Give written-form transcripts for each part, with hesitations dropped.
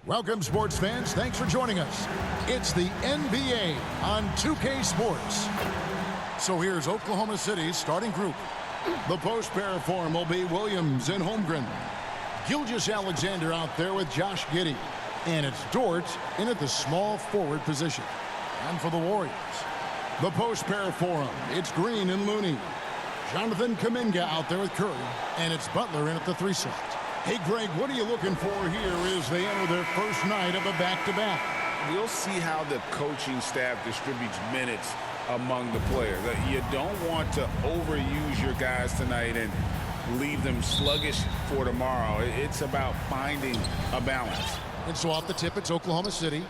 Welcome, sports fans. Thanks for joining us. It's the NBA on 2K Sports. So here's Oklahoma City's starting group. The post pair form will be Williams and Holmgren. Gilgeous-Alexander out there with Josh Giddey. And it's Dort in at the small forward position. And for the Warriors, the post pair form, it's Green and Looney. Jonathan Kuminga out there with Curry. And it's Butler in at the 3 slot. Hey, Greg, what are you looking for here as they enter their first night of a back-to-back? We'll see how the coaching staff distributes minutes among the players. You don't want to overuse your guys tonight and leave them sluggish for tomorrow. It's about finding a balance. And so off the tip, it's Oklahoma City.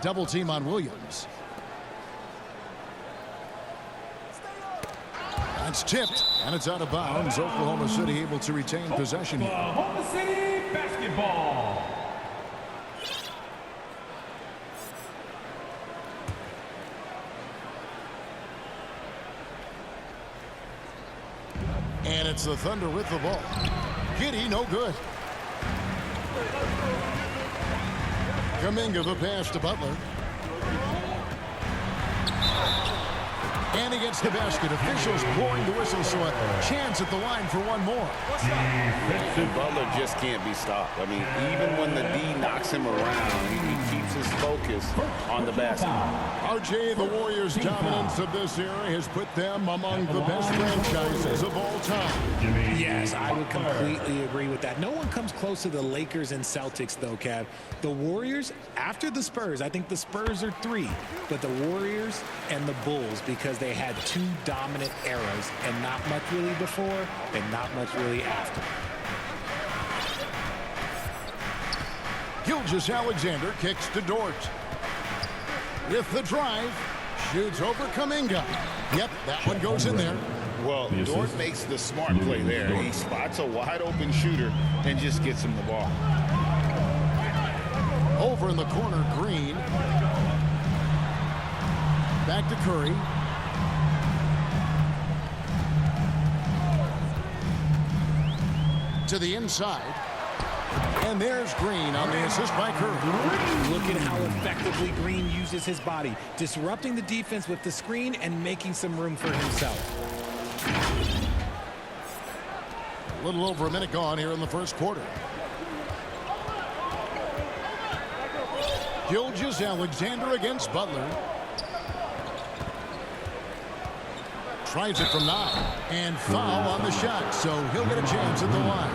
Double team on Williams. It's tipped, and it's out of bounds. Oklahoma City able to retain possession here. Oklahoma City basketball. And it's the Thunder with the ball. Giddey, no good. Kuminga the pass to Butler. And he gets the basket. Officials blowing the whistle, so a chance at the line for one more. Butler just can't be stopped. I mean, even when the D knocks him around, he keeps his focus on the basket. RJ, the Warriors' dominance of this era has put them among the best franchises of all time. Yes, I would completely agree with that. No one comes close to the Lakers and Celtics, though, Kev. The Warriors, after the Spurs, I think the Spurs are 3, but the Warriors and the Bulls, because they had 2 dominant eras and not much really before and not much really after. Gilgeous-Alexander kicks to Dort. With the drive, shoots over Kuminga. Yep, that one goes in there. Well, Dort makes the smart play there. He spots a wide-open shooter and just gets him the ball. Over in the corner, Green. Back to Curry. To the inside. And there's Green on the assist by Curry. Look at how effectively Green uses his body, disrupting the defense with the screen and making some room for himself. A little over a minute gone here in the first quarter. Gilgeous-Alexander against Butler. Tries it from 9. And foul on the shot, so he'll get a chance at the line.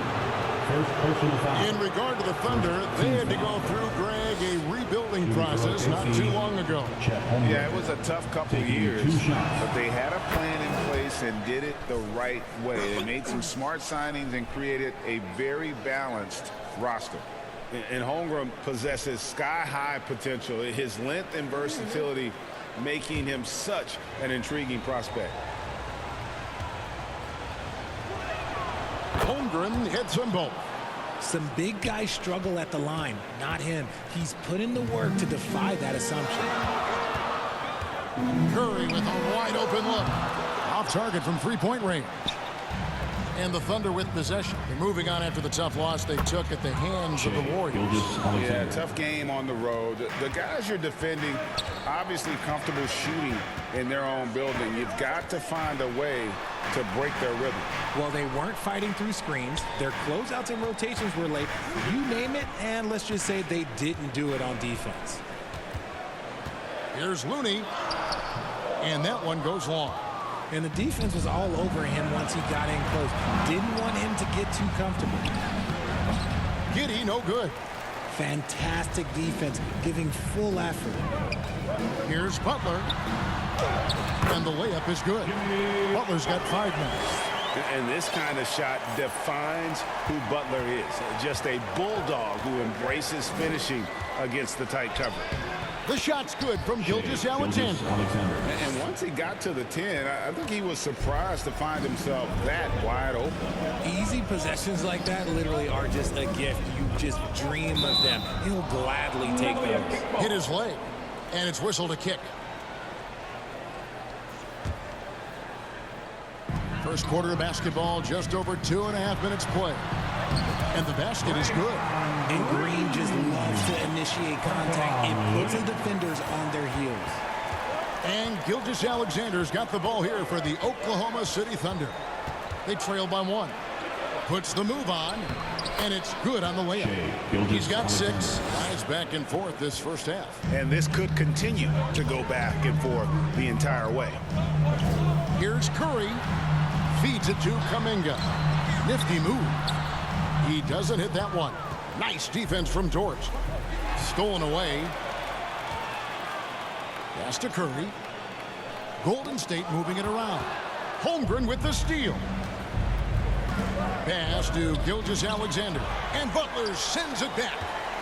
In regard to the Thunder, they had to go through, Greg, a rebuilding process not too long ago. Yeah, it was a tough couple of years, but they had a plan in place and did it the right way. They made some smart signings and created a very balanced roster. And Holmgren possesses sky-high potential. His length and versatility making him such an intriguing prospect. Holmgren hits them both. Some big guys struggle at the line, not him. He's put in the work to defy that assumption. Curry with a wide open look. Off target from three-point range. And the Thunder with possession. They're moving on after the tough loss they took at the hands of the Warriors. Yeah, tough game on the road. The guys you're defending, obviously comfortable shooting in their own building. You've got to find a way to break their rhythm. Well, they weren't fighting through screens. Their closeouts and rotations were late. You name it, and let's just say they didn't do it on defense. Here's Looney. And that one goes long. And the defense was all over him once he got in close. Didn't want him to get too comfortable. Giddey, no good. Fantastic defense, giving full effort. Here's Butler. And the layup is good. Butler's got 5 minutes. And this kind of shot defines who Butler is. Just a bulldog who embraces finishing against the tight cover. The shot's good from Gilgeous-Alexander. And once he got to the 10, I think he was surprised to find himself that wide open. Easy possessions like that literally are just a gift. You just dream of them. He'll gladly take those. Hit his leg. And it's whistled a kick. First quarter of basketball, just over 2.5 minutes play. And the basket is good. And Green just loves to initiate contact. It puts the defenders on their heels. And Gilgeous-Alexander's got the ball here for the Oklahoma City Thunder. They trail by 1. Puts the move on, and it's good on the layup. He's got 6. Lies back and forth this first half. And this could continue to go back and forth the entire way. Here's Curry. Feeds it to Kuminga. Nifty move. He doesn't hit that one. Nice defense from Dort. Stolen away. Pass to Curry. Golden State moving it around. Holmgren with the steal. Pass to Gilgeous-Alexander. And Butler sends it back.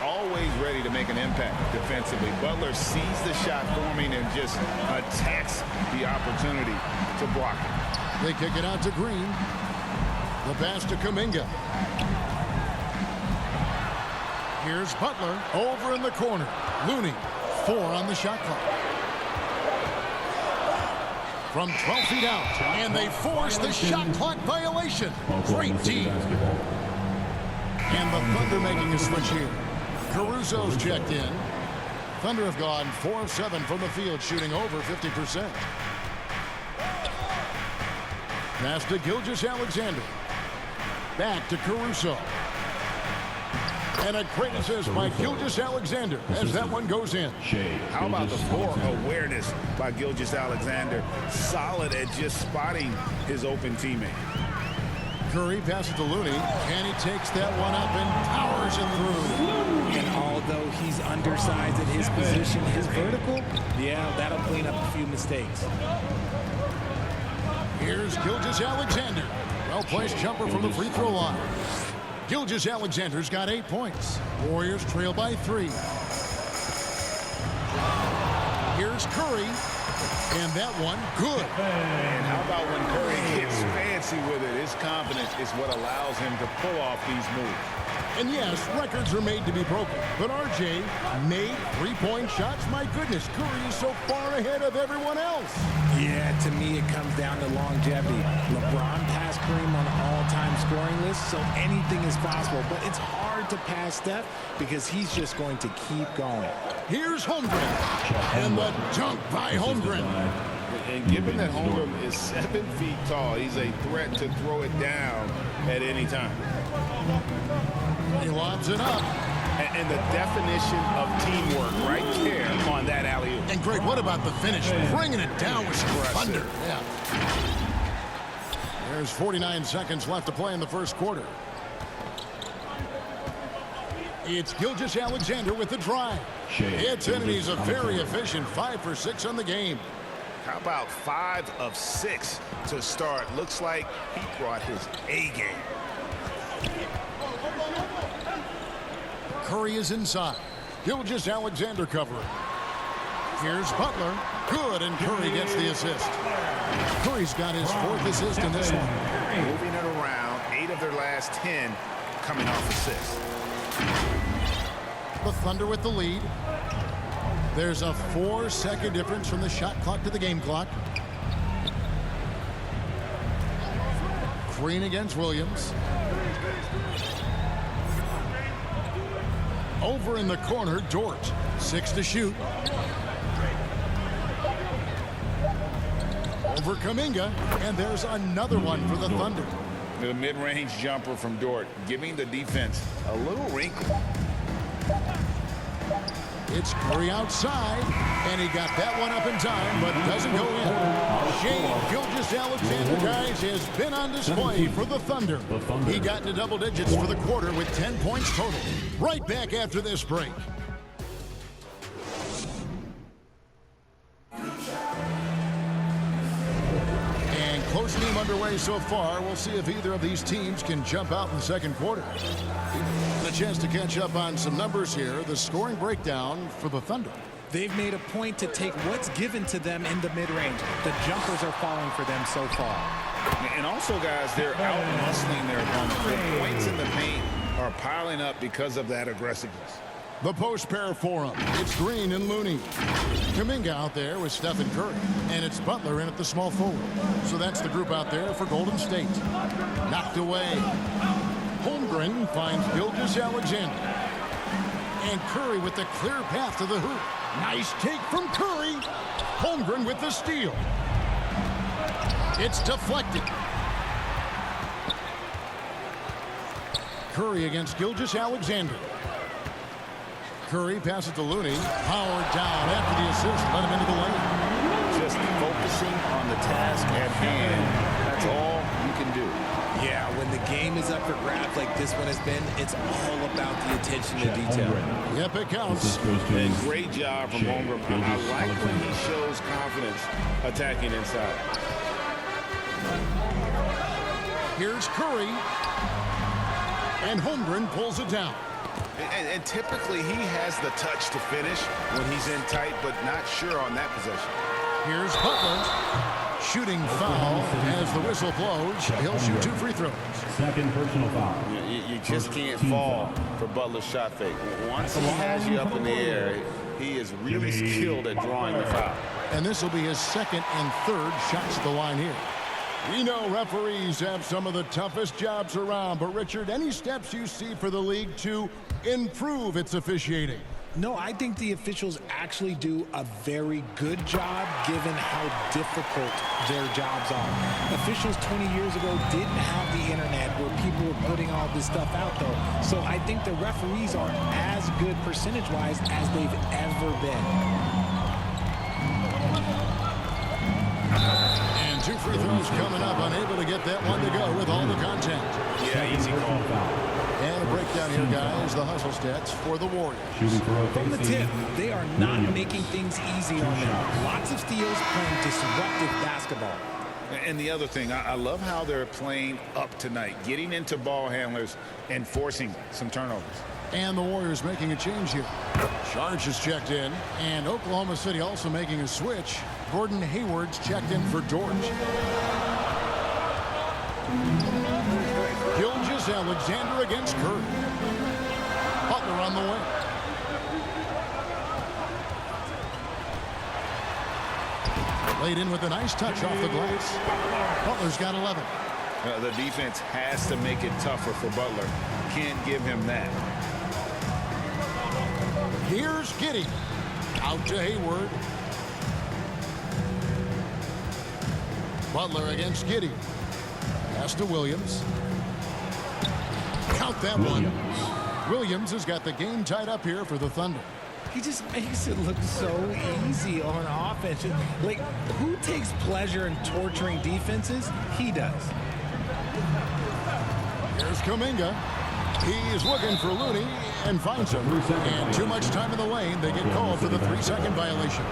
Always ready to make an impact defensively. Butler sees the shot forming and just attacks the opportunity to block it. They kick it out to Green. The pass to Kuminga. Here's Butler over in the corner. Looney, 4 on the shot clock. From 12 feet out, and they force the shot clock violation. Great D. And the Thunder making a switch here. Caruso's checked in. Thunder have gone 4 of 7 from the field, shooting over 50%. Pass to Gilgeous-Alexander. Back to Caruso. And a great assist by Gilgeous-Alexander as that one goes in. How about the floor awareness by Gilgeous-Alexander? Solid at just spotting his open teammate. Curry passes to Looney, and he takes that one up and powers it through. And although he's undersized at his position, his vertical, yeah, that'll clean up a few mistakes. Here's Gilgeous-Alexander. Well-placed jumper from the free throw line. Gilgeous-Alexander's got 8 points. Warriors trail by 3. Here's Curry. And that one, good. And how about when Curry gets fancy with it? His confidence is what allows him to pull off these moves. And yes, records are made to be broken. But RJ made 3-point shots. My goodness, Curry is so far ahead of everyone else. Yeah, to me, it comes down to longevity. LeBron passed Kareem on the all-time scoring list, so anything is possible. But it's hard to pass Steph because he's just going to keep going. Here's Holmgren. And the dunk by Holmgren. And given that Holmgren is 7 feet tall, he's a threat to throw it down at any time. He lobs it up. And the definition of teamwork right there on that alley-oop. And Greg, what about the finish? Bringing it down with some thunder. Yeah. There's 49 seconds left to play in the first quarter. It's Gilgeous-Alexander with the drive. It's in, and he's a very efficient 5 for 6 on the game. How about 5 of 6 to start? Looks like he brought his A game. Curry is inside. Gilgeous-Alexander covering. Here's Butler. Good, and Curry gets the assist. Curry's got his 4th assist in this one. Moving it around, 8 of their last 10 coming off assists. The Thunder with the lead. There's a 4-second difference from the shot clock to the game clock. Green against Williams. Over in the corner, Dort. 6 to shoot. Over Kuminga, and there's another one for the Thunder. The mid-range jumper from Dort, giving the defense a little wrinkle. It's Curry outside, and he got that one up in time, but doesn't go in. Shane Gilgeous-Alexander, guys, has been on display for the Thunder. He got into double digits for the quarter with 10 points total. Right back after this break. And close game underway so far. We'll see if either of these teams can jump out in the second quarter. A chance to catch up on some numbers here. The scoring breakdown for the Thunder. They've made a point to take what's given to them in the mid-range. The jumpers are falling for them so far. And also, guys, they're out-muscling their opponent. The points in the paint are piling up because of that aggressiveness. The post pair for them. It's Green and Looney. Kuminga out there with Stephen Curry. And it's Butler in at the small forward. So that's the group out there for Golden State. Knocked away. Holmgren finds Gilgeous-Alexander. And Curry with the clear path to the hoop. Nice take from Curry. Holmgren with the steal. It's deflected. Curry against Gilgeous-Alexander. Curry passes to Looney. Howard down after the assist. Let him into the lane. Just focusing on the task at hand. That's all you can do. Yeah, when the game is up for grabs like this one has been, it's all about the attention to detail. Yep, it counts. And great job from Holmgren. I like when he shows confidence attacking inside. Here's Curry. And Holmgren pulls it down. And typically he has the touch to finish when he's in tight, but not sure on that possession. Here's Butler. Shooting foul as the whistle blows. He'll shoot 2 free throws. Second personal foul. You just can't fall for Butler's shot fake. Once he has you up in the air, he is really skilled at drawing the foul. And this will be his second and third shots at the line here. We know referees have some of the toughest jobs around, but Richard, any steps you see for the league to improve its officiating? No, I think the officials actually do a very good job given how difficult their jobs are. Officials 20 years ago didn't have the internet where people were putting all this stuff out, though. So I think the referees are as good percentage-wise as they've ever been. And 2 free throws coming up, unable to get that one to go with all the contact. Yeah, easy call. And a breakdown here, guys. The hustle stats for the Warriors. From the tip, they are not making things easy on them. Lots of steals playing disruptive basketball. And the other thing, I love how they're playing up tonight, getting into ball handlers and forcing some turnovers. And the Warriors making a change here. Sharge is checked in, and Oklahoma City also making a switch. Gordon Hayward's checked in for Dort. Gilgeous-Alexander against Curry. Butler on the way. Laid in with a nice touch off the glass. Butler's got 11. The defense has to make it tougher for Butler. Can't give him that. Here's Giddey. Out to Hayward. Butler against Giddey. Pass to Williams. Count that one. Williams has got the game tied up here for the Thunder. He just makes it look so easy on offense. Like, who takes pleasure in torturing defenses? He does. Here's Kuminga. He is looking for Looney and finds him. And too much time in the lane. They get called for the 3-second violation.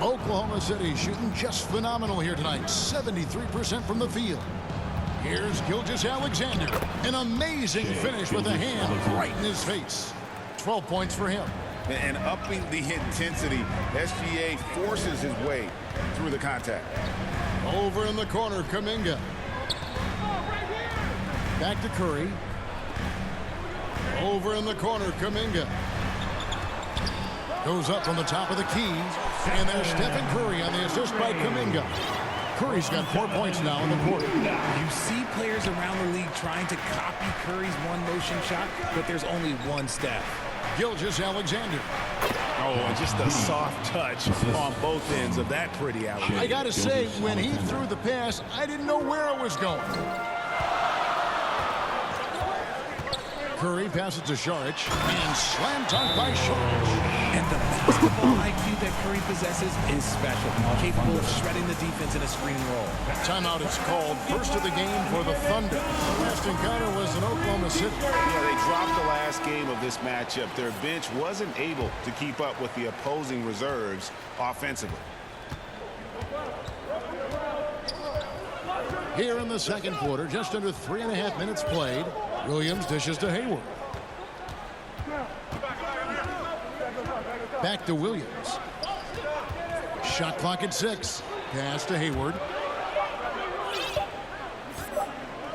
Oklahoma City shooting just phenomenal here tonight. 73% from the field. Here's Gilgeous-Alexander. An amazing finish with a hand right in his face. 12 points for him. And upping the intensity, SGA forces his way through the contact. Over in the corner, Kuminga. Back to Curry. Over in the corner, Kuminga. Goes up from the top of the key. And there's Stephen Curry on the assist by Kuminga. Curry's got 4 points now in the quarter. You see players around the league trying to copy Curry's one-motion shot, but there's only one step. Gilgeous-Alexander. Oh, and just a soft touch on both ends of that pretty alley. I got to say, when he threw the pass, I didn't know where it was going. Curry passes to Saric, and slam dunk by Saric. And the basketball IQ that Curry possesses is special, capable of shredding the defense in a screen roll. Timeout is called. First of the game for the Thunder. The last encounter was in Oklahoma City. Yeah, they dropped the last game of this matchup. Their bench wasn't able to keep up with the opposing reserves offensively. Here in the second quarter, just under 3.5 minutes played. Williams dishes to Hayward. Back to Williams. Shot clock at 6. Pass to Hayward.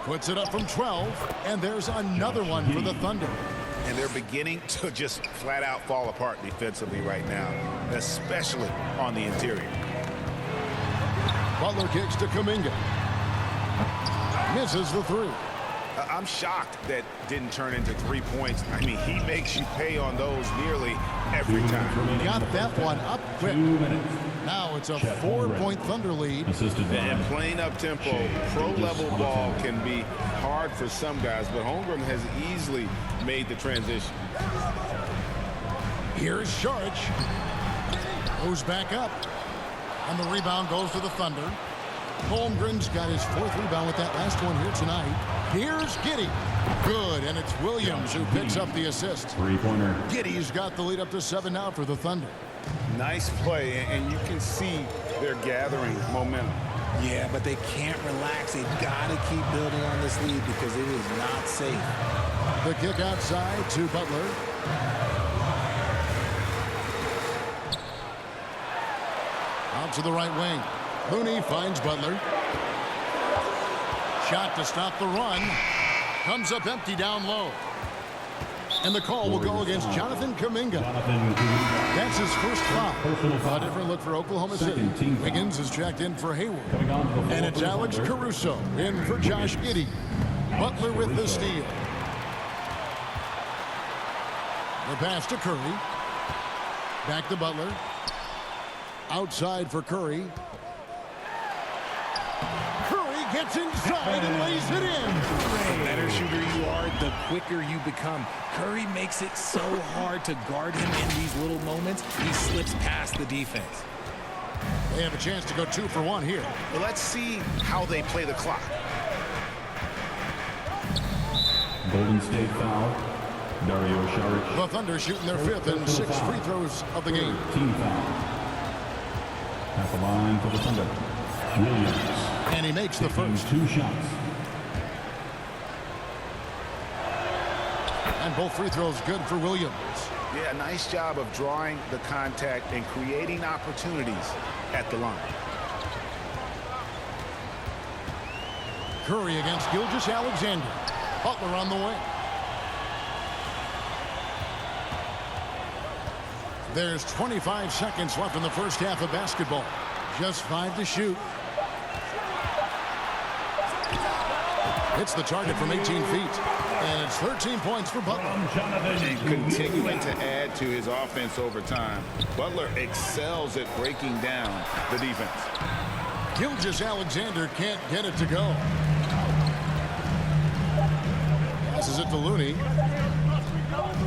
Puts it up from 12. And there's another one for the Thunder. And they're beginning to just flat out fall apart defensively right now, especially on the interior. Butler kicks to Kuminga. Misses the three. I'm shocked that didn't turn into 3 points. I mean, he makes you pay on those nearly every time. Got that one up quick. Now it's a 4-point Thunder lead. And playing up-tempo, pro-level ball can be hard for some guys, but Holmgren has easily made the transition. Here's Sharch. Goes back up. And the rebound goes to the Thunder. Holmgren's got his 4th rebound with that last one here tonight. Here's Giddey. Good, and it's Williams who picks up the assist. 3-pointer. Giddey's got the lead up to 7 now for the Thunder. Nice play, and you can see they're gathering momentum. Yeah, but they can't relax. They've got to keep building on this lead because it is not safe. The kick outside to Butler. Out to the right wing. Looney finds Butler. Shot to stop the run. Comes up empty down low. And the call will go against Jonathan Kuminga. That's his first foul. A different look for Oklahoma City. Wiggins is checked in for Hayward. And it's Alex Caruso in for Josh Giddey. Butler with the steal. The pass to Curry. Back to Butler. Outside for Curry. Curry gets inside and lays it in. The better shooter you are, the quicker you become. Curry makes it so hard to guard him in these little moments. He slips past the defense. They have a chance to go 2 for 1 here. Well, let's see how they play the clock. Golden State foul. Dario Saric. The Thunder shooting their 5th and 6th free throws of the game. Team foul. At the line for the Thunder. Williams. And he makes the first. 2 shots. And both free throws good for Williams. Yeah, nice job of drawing the contact and creating opportunities at the line. Curry against Gilgeous-Alexander. Butler on the wing. There's 25 seconds left in the first half of basketball. Just 5 to shoot. Hits the target from 18 feet. And it's 13 points for Butler. And continuing to add to his offense over time, Butler excels at breaking down the defense. Gilgeous-Alexander can't get it to go. Passes it to Looney.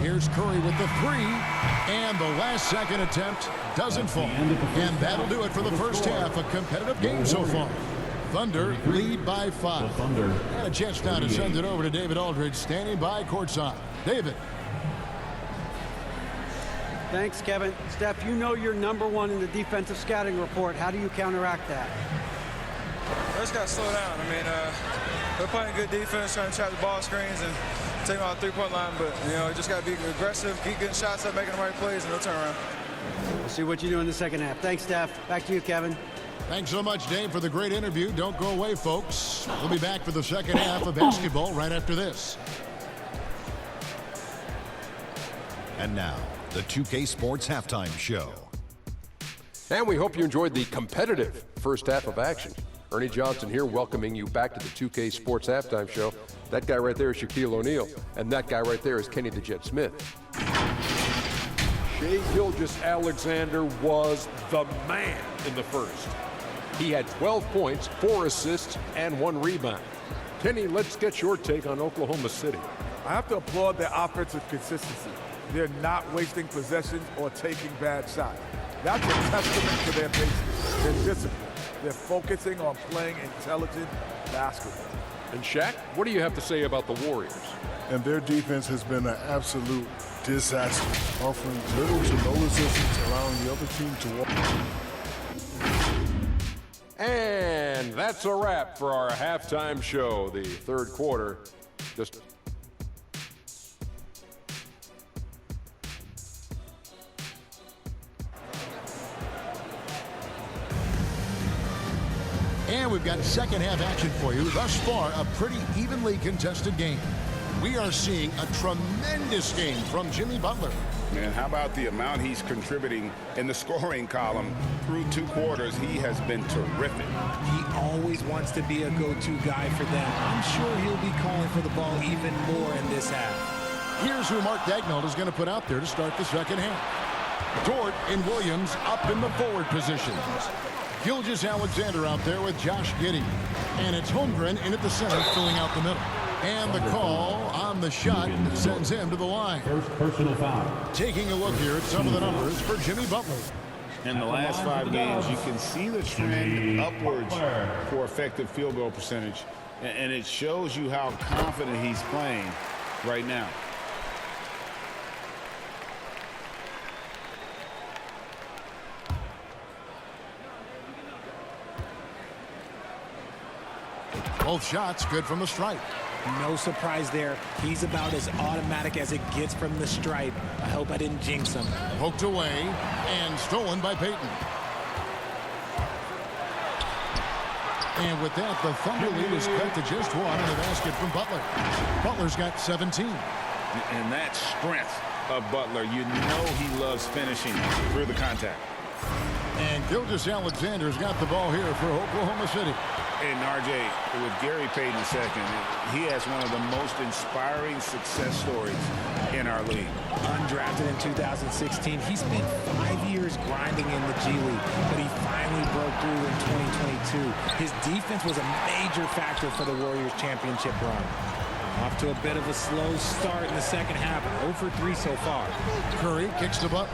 Here's Curry with the 3. And the last second attempt doesn't fall. And that'll do it for the first half. A competitive game so far. Thunder lead by 5. And a chance now to send it over to David Aldridge, standing by courtside. David. Thanks, Kevin. Steph, you know you're #1 in the defensive scouting report. How do you counteract that? I just got to slow down. I mean, we're playing good defense, trying to trap the ball screens and take them out the 3-point line. But, you know, you just got to be aggressive, keep getting shots up, making the right plays, and no turnaround. We'll see what you do in the second half. Thanks, Steph. Back to you, Kevin. Thanks so much, Dave, for the great interview. Don't go away, folks. We'll be back for the second half of basketball right after this. And now, the 2K Sports Halftime Show. And we hope you enjoyed the competitive first half of action. Ernie Johnson here, welcoming you back to the 2K Sports Halftime Show. That guy right there is Shaquille O'Neal, and that guy right there is Kenny the Jet Smith. Shai Gilgeous-Alexander was the man in the first. He had 12 points, 4 assists, and 1 rebound. Kenny, let's get your take on Oklahoma City. I have to applaud their offensive consistency. They're not wasting possessions or taking bad shots. That's a testament to their patience, their discipline. They're focusing on playing intelligent basketball. And Shaq, what do you have to say about the Warriors? And their defense has been an absolute disaster, offering little to no resistance, allowing the other team to walk. And that's a wrap for our halftime show. The third quarter just... And we've got second half action for you. Thus far, a pretty evenly contested game. We are seeing a tremendous game from Jimmy Butler. Man, how about the amount he's contributing in the scoring column through 2 quarters? He has been terrific. He always wants to be a go-to guy for them. I'm sure he'll be calling for the ball even more in this half. Here's who Mark Daigneault is going to put out there to start the second half. Dort and Williams up in the forward positions. Gilgeous-Alexander out there with Josh Giddey. And it's Holmgren in at the center, filling out the middle. And the call on the shot sends him to the line. First personal foul. Taking a look here at some of the numbers for Jimmy Butler. In the last 5 games, you can see the trend upwards for effective field goal percentage. And it shows you how confident he's playing right now. Both shots good from the stripe. No surprise there. He's about as automatic as it gets from the stripe. I hope I didn't jinx him. Poked away and stolen by Payton. And with that, the Thunder lead is cut to just 1 in the basket from Butler. Butler's got 17. And that strength of Butler, you know he loves finishing through the contact. And Gilgeous-Alexander's got the ball here for Oklahoma City. And RJ, with Gary Payton II, he has one of the most inspiring success stories in our league. Undrafted in 2016, he spent 5 years grinding in the G League, but he finally broke through in 2022. His defense was a major factor for the Warriors' championship run. Off to a bit of a slow start in the second half, 0 for 3 so far. Curry kicks to Butler.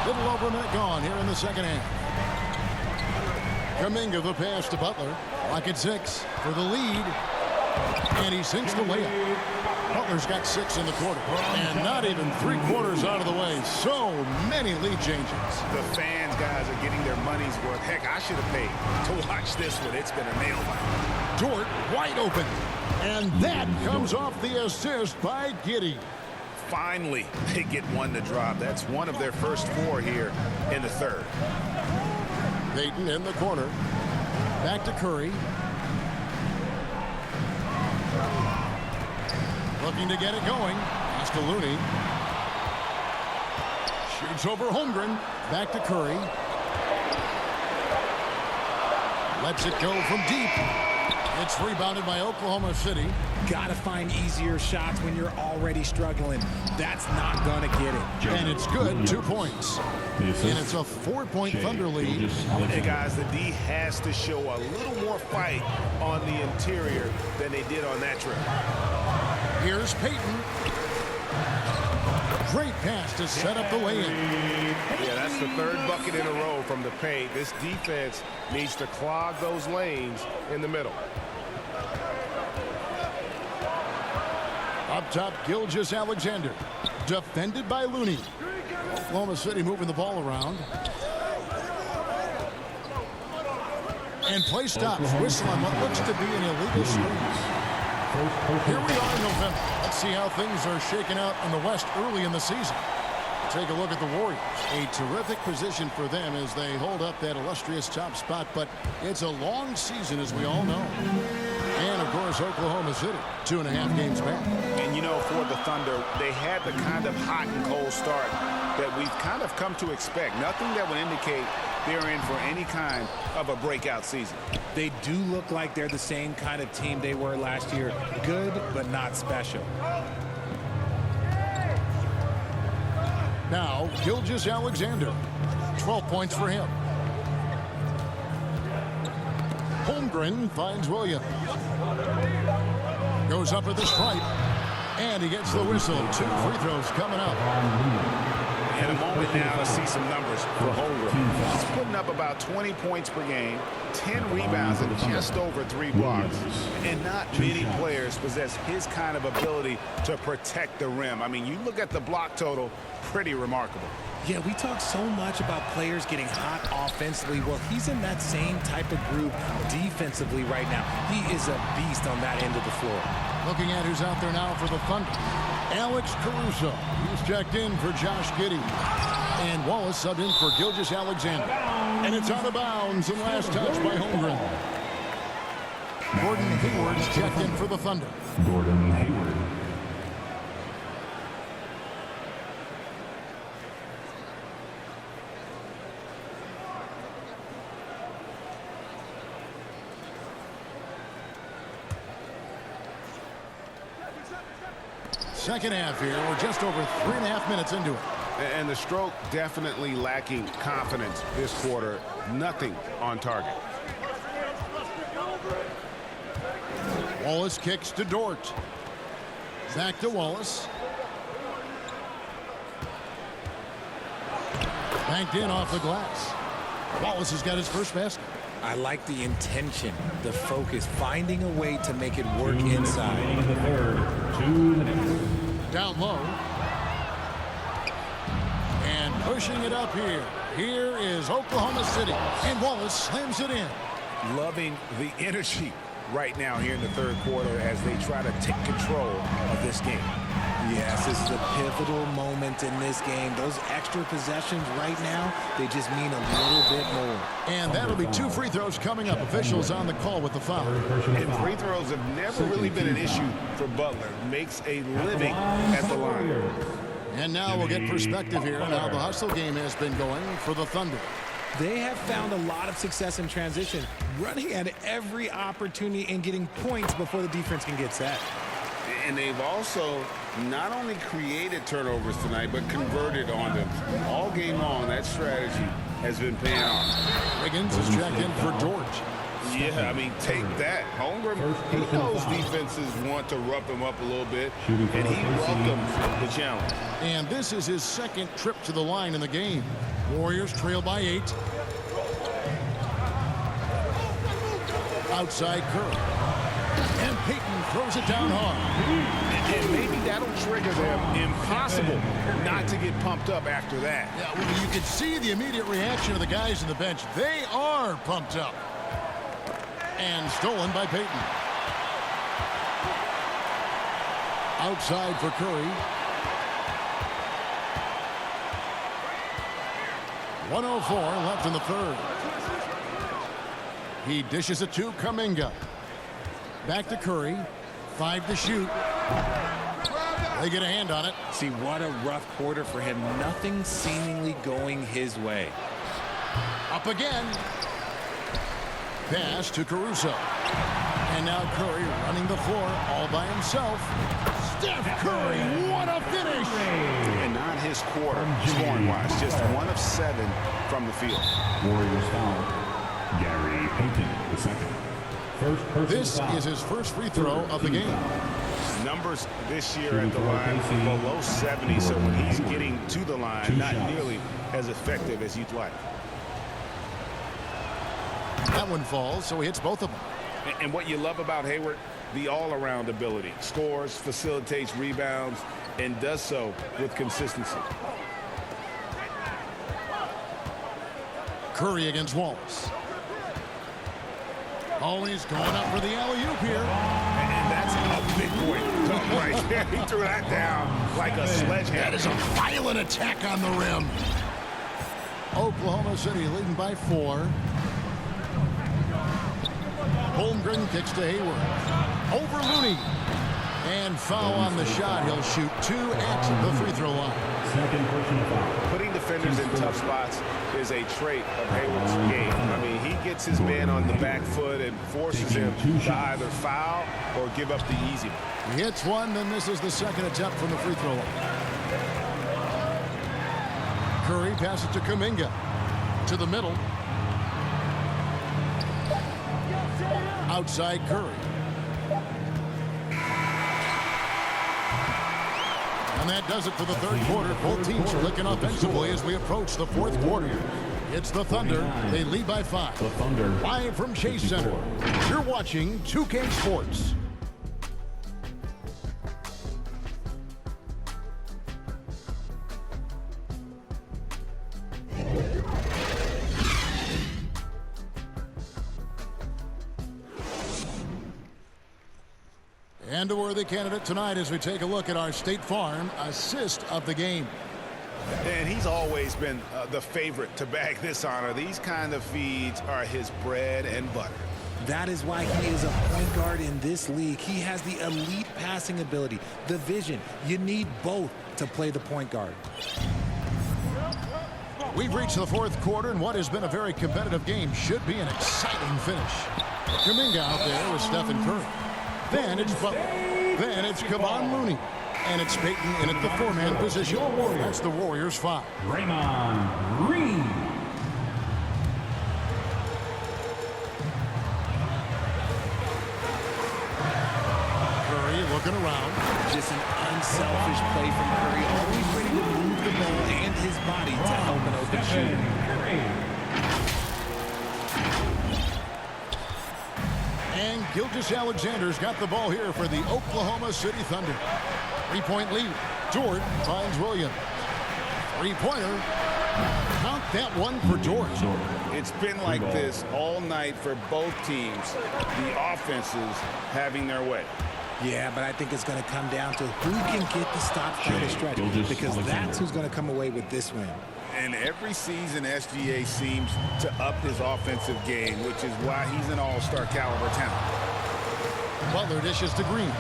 Little over a minute gone here in the second half. Kuminga the pass to Butler. Rocket 6 for the lead. And he sinks the layup. Butler's got 6 in the quarter. And not even 3 quarters out of the way. So many lead changes. The fans, guys, are getting their money's worth. Heck, I should have paid to watch this one. It's been a nail biter. Dort wide open. And that comes off the assist by Giddey. Finally, they get one to drop. That's one of their first 4 here in the third. Payton in the corner. Back to Curry. Looking to get it going. Pass to Looney. Shoots over Holmgren. Back to Curry. Lets it go from deep. It's rebounded by Oklahoma City. Got to find easier shots when you're already struggling. That's not going to get it. And it's good, 2 points. And it's a 4-point Thunder lead. Hey, guys, the D has to show a little more fight on the interior than they did on that trip. Here's Payton. Great pass to set up the lay-in. Yeah, that's the 3rd bucket in a row from the paint. This defense needs to clog those lanes in the middle. Up top, Gilgeous-Alexander. Defended by Looney. Oklahoma City moving the ball around. And play stops. Whistle on what looks to be an illegal squeeze. Here we are in November. Let's see how things are shaking out in the West early in the season. Take a look at the Warriors. A terrific position for them as they hold up that illustrious top spot, but it's a long season, as we all know. And, of course, Oklahoma City, 2.5 games back. And, you know, for the Thunder, they had the kind of hot and cold start that we've kind of come to expect. Nothing that would indicate they're in for any kind of a breakout season. They do look like they're the same kind of team they were last year. Good, but not special. Now, Gilgeous-Alexander. 12 points for him. Holmgren finds Williams. Goes up at the stripe. And he gets the whistle. 2 free throws coming up. And a moment now to see some numbers for Holmgren. He's putting up about 20 points per game, 10 rebounds, and just over 3 blocks. And not many players possess his kind of ability to protect the rim. I mean, you look at the block total, pretty remarkable. Yeah, we talk so much about players getting hot offensively. Well, he's in that same type of group defensively right now. He is a beast on that end of the floor. Looking at who's out there now for the Thunder. Alex Caruso. He's checked in for Josh Giddey. And Wallace subbed in for Gilgeous-Alexander. And it's out of bounds and last touch by Holmgren. Gordon Hayward's checked in for the Thunder. Gordon Hayward. Second half here. We're just over 3.5 minutes into it. And the stroke definitely lacking confidence this quarter. Nothing on target. Wallace kicks to Dort. Back to Wallace. Banked in off the glass. Wallace has got his first basket. I like the intention, the focus, finding a way to make it work inside. In the third, 2 minutes. Down low. And pushing it up here. Here is Oklahoma City. And Wallace slams it in. Loving the energy right now here in the third quarter as they try to take control of this game. Yes, this is a pivotal moment in this game. Those extra possessions right now, they just mean a little bit more. And that'll be 2 free throws coming up. Officials on the call with the foul. And free throws have never really been an issue for Butler. Makes a living at the line. And now we'll get perspective here on how the hustle game has been going for the Thunder. They have found a lot of success in transition, running at every opportunity and getting points before the defense can get set. And they've also not only created turnovers tonight, but converted on them. All game long, that strategy has been paying off. Wiggins is checked in for Dort. Yeah, I mean, take that. Holmgren, he knows defenses want to rough him up a little bit, and he welcomes the challenge. And this is his second trip to the line in the game. Warriors trail by 8. Outside Curry. And Payton throws it down hard. And maybe that'll trigger them. Impossible not to get pumped up after that. Yeah, well, you can see the immediate reaction of the guys on the bench. They are pumped up. And stolen by Payton. Outside for Curry. 1:04 left in the third. He dishes it to Kuminga. Back to Curry. 5 to shoot. They get a hand on it. See, what a rough quarter for him. Nothing seemingly going his way. Up again. Pass to Caruso. And now Curry running the floor all by himself. Steph Curry, what a finish! And not his quarter, scoring-wise. Just 1 of 7 from the field. Warriors foul. Gary Payton, the second. First person This foul. is his first free throw of the game. Numbers this year at the line below 70, so when he's getting to the line, not nearly as effective as you'd like. That one falls, so he hits both of them. And what you love about Hayward, the all-around ability. Scores, facilitates rebounds, and does so with consistency. Curry against Wallace. Always going up for the alley-oop here. And that's a big point. Right there. He threw that down like a sledgehammer. That is a violent attack on the rim. Oklahoma City leading by 4. Holmgren kicks to Hayward. Over Looney. And foul on the shot. He'll shoot 2 at the free throw line. Second personal foul. Putting defenders in tough spots is a trait of Hayward's game. I mean, he gets his man on the back foot and forces him to either foul or give up the easy one. He hits one, then misses the second attempt from the free throw line. Curry passes to Kuminga. To the middle. Outside Curry. And that does it for the third quarter. Both teams are looking offensively as we approach the fourth quarter. It's the Thunder. They lead by 5. The Thunder. Live from Chase Center. You're watching 2K Sports. And a worthy candidate tonight as we take a look at our State Farm assist of the game. And he's always been the favorite to bag this honor. These kind of feeds are his bread and butter. That is why he is a point guard in this league. He has the elite passing ability, the vision. You need both to play the point guard. We've reached the fourth quarter, and what has been a very competitive game should be an exciting finish. Kuminga out there with Stephen Curry. Then it's Butler. Then it's Kevon Looney. And it's Peyton in at the four-man position. That's the Warriors 5. Draymond Green. Curry looking around. Just an unselfish play from Curry. Always ready to move the ball and his body to help an open shooter. And Gilgeous-Alexander's got the ball here for the Oklahoma City Thunder. 3-point lead. Dort finds Williams. Three-pointer. Count that one for Dort. It's been like this all night for both teams. The offenses having their way. Yeah, but I think it's going to come down to who can get the stops down the stretch, because that's who's going to come away with this win. And every season, SGA seems to up his offensive game, which is why he's an all-star caliber talent. Butler dishes to Green.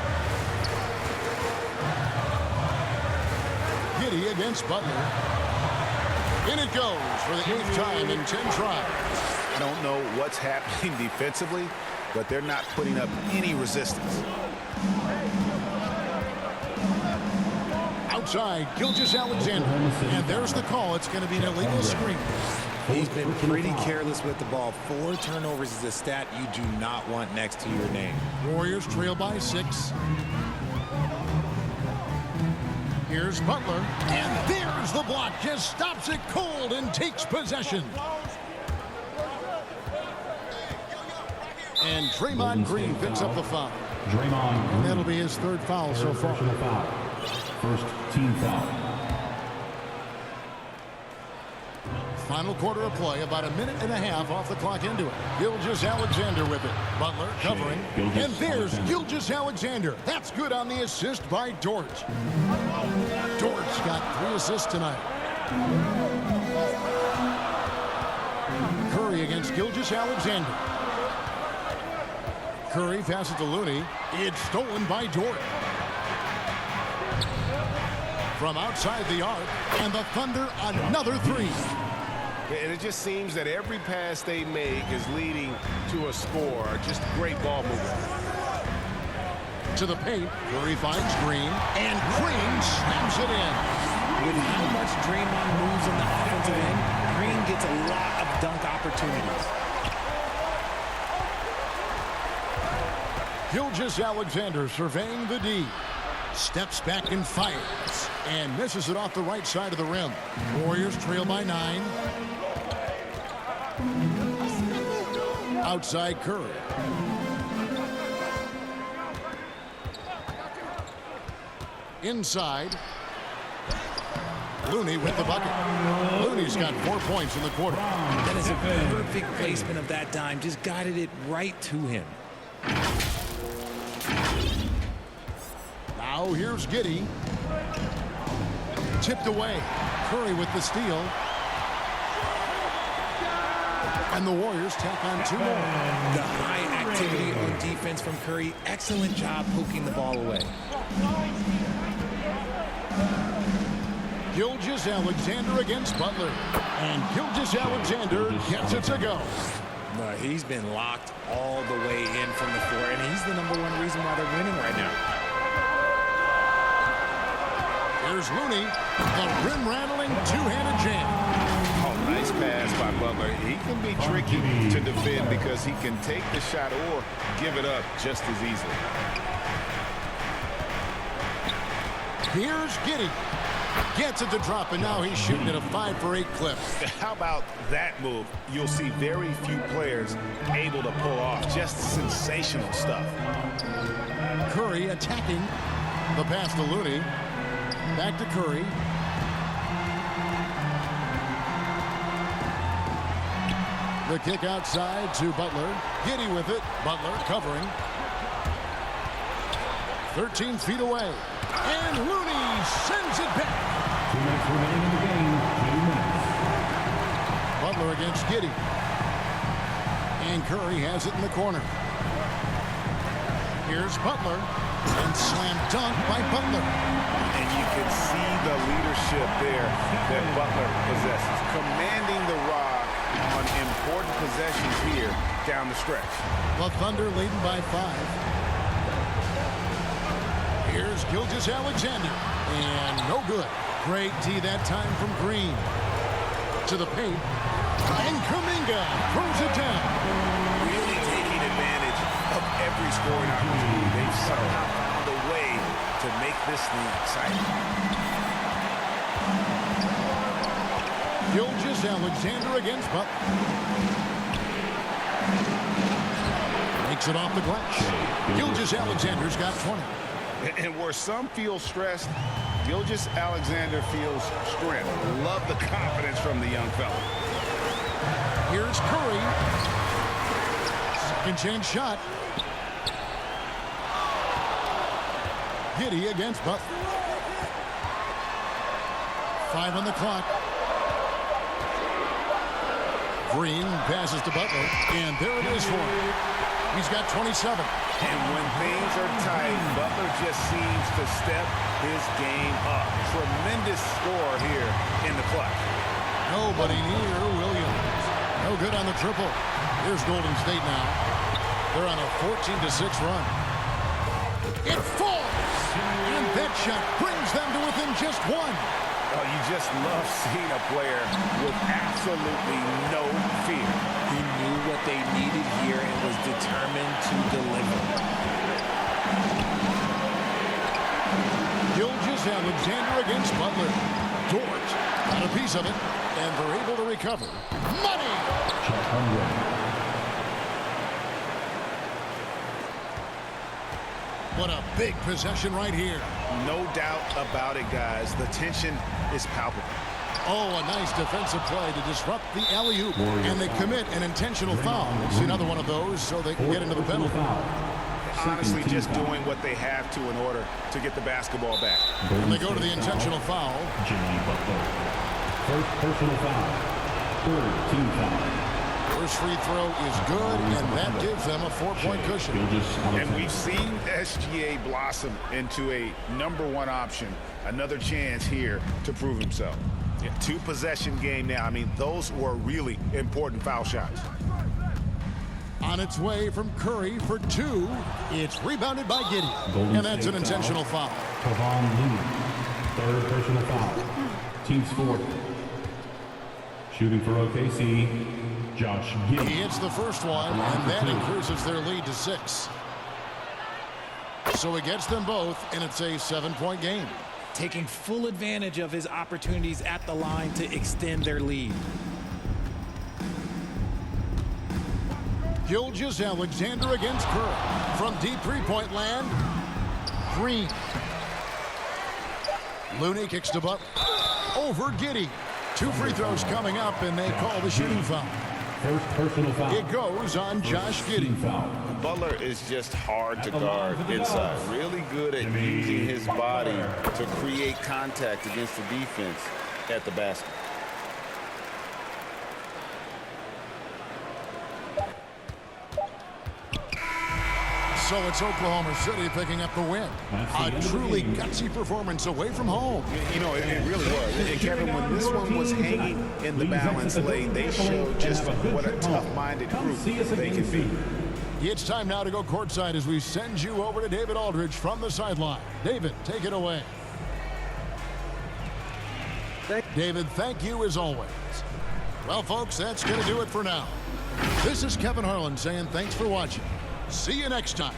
Giddey against Butler. In it goes for the 8th time in 10 tries. I don't know what's happening defensively, but they're not putting up any resistance. Outside, Gilgeous-Alexander. And there's the call. It's going to be an illegal screen. He's been pretty careless with the ball. 4 turnovers is a stat you do not want next to your name. Warriors trail by 6. Here's Butler. And there's the block. Just stops it cold and takes possession. And Draymond Green picks up the foul. Draymond Green. That'll be his 3rd foul so far. First team foul. Final quarter of play, about a minute and a half off the clock into it. Gilgeous-Alexander with it. Butler covering. And there's Gilgeous-Alexander. That's good on the assist by Dort. Dort's got 3 assists tonight. Curry against Gilgeous-Alexander. Curry passes to Looney. It's stolen by Dort. From outside the arc, and the Thunder another 3. And it just seems that every pass they make is leading to a score. Just great ball movement. To the paint, Curry finds Green, and Green slams it in. With how much Draymond moves in the offensive end, Green gets a lot of dunk opportunities. Gilgeous-Alexander surveying the D. Steps back and fires. And misses it off the right side of the rim. Warriors trail by 9. Outside Curry. Inside. Looney with the bucket. Looney's got 4 points in the quarter. That is a perfect placement of that dime. Just guided it right to him. Now here's Giddey. Tipped away. Curry with the steal. And the Warriors tack on 2 more. The high activity on defense from Curry. Excellent job poking the ball away. Gilgeous-Alexander against Butler. And Gilgeous-Alexander gets it to go. He's been locked all the way in from the floor, and he's the #1 reason why they're winning right now. Here's Looney, the rim-rattling 2-handed jam. Oh, nice pass by Butler. He can be tricky to defend because he can take the shot or give it up just as easily. Here's Giddey. Gets it to drop, and now he's shooting at a 5 for 8 clip. How about that move? You'll see very few players able to pull off just sensational stuff. Curry attacking. The pass to Looney. Back to Curry. The kick outside to Butler. Giddey with it. Butler covering. 13 feet away. And Looney sends it back. 2 minutes remaining in the game. 2 minutes. Butler against Giddey. And Curry has it in the corner. Here's Butler. And slam dunk by Butler. And you can see the leadership there that Butler possesses, commanding the rock on important possessions here down the stretch. The Thunder leading by 5. Here's Gilgeous-Alexander. And no good. Great D that time from Green. To the paint. And Kuminga throws it down. Really taking advantage of every scoring opportunity. They've somehow found a way to make this thing exciting. Gilgeous-Alexander against Butler. Makes it off the glass. Gilgeous-Alexander's got 20. And where some feel stressed, Gilgeous-Alexander feels strength. Love the confidence from the young fella. Here's Curry. Second chance shot. Giddey against Butler. 5 on the clock. Green passes to Butler, and there it is for him. He's got 27. And when things are tight, Butler just seems to step his game up. Tremendous score here in the clutch. Nobody near Williams. No good on the triple. Here's Golden State now. They're on a 14-6 run. It falls! And that shot brings them to within just 1. Oh, you just love seeing a player with absolutely no fear. He knew what they needed here and was determined to deliver. Gilgeous-Alexander against Butler. Dort got a piece of it, and they're able to recover. Money! What a big possession right here. No doubt about it, guys. The tension is palpable. Oh, a nice defensive play to disrupt the alley-oop. And they commit an intentional foul. See another one of those so they can get into the penalty. Honestly, just doing what they have to in order to get the basketball back. And they go to the intentional foul. Jimmy Butler. First personal foul. Third team foul. First free throw is good, and that gives them a 4-point cushion. And we've seen SGA blossom into a #1 option. Another chance here to prove himself. Yeah, 2-possession game now. I mean, those were really important foul shots. On its way from Curry for 2. It's rebounded by Giddey. And that's an intentional foul. Kevon Looney. Third personal foul. Team's fourth. Shooting for OKC, Josh Giddey. He hits the first one, and that increases their lead to 6. So he gets them both, and it's a 7-point game. Taking full advantage of his opportunities at the line to extend their lead. Gilgeous-Alexander against Curry. From deep three-point land, Green. Looney kicks to Butler. Over Giddey. 2 free throws coming up, and they call the shooting foul. First personal foul. It goes on Josh Giddey. Butler is just hard to guard inside. Really good at using his body to create contact against the defense at the basket. So it's Oklahoma City picking up the win. A truly gutsy performance away from home. You know, it really was. And Kevin, when this one was hanging in the balance lane, they showed just what a tough-minded group they can be. It's time now to go courtside as we send you over to David Aldridge from the sideline. David, take it away. David, thank you as always. Well, folks, that's going to do it for now. This is Kevin Harlan saying thanks for watching. See you next time.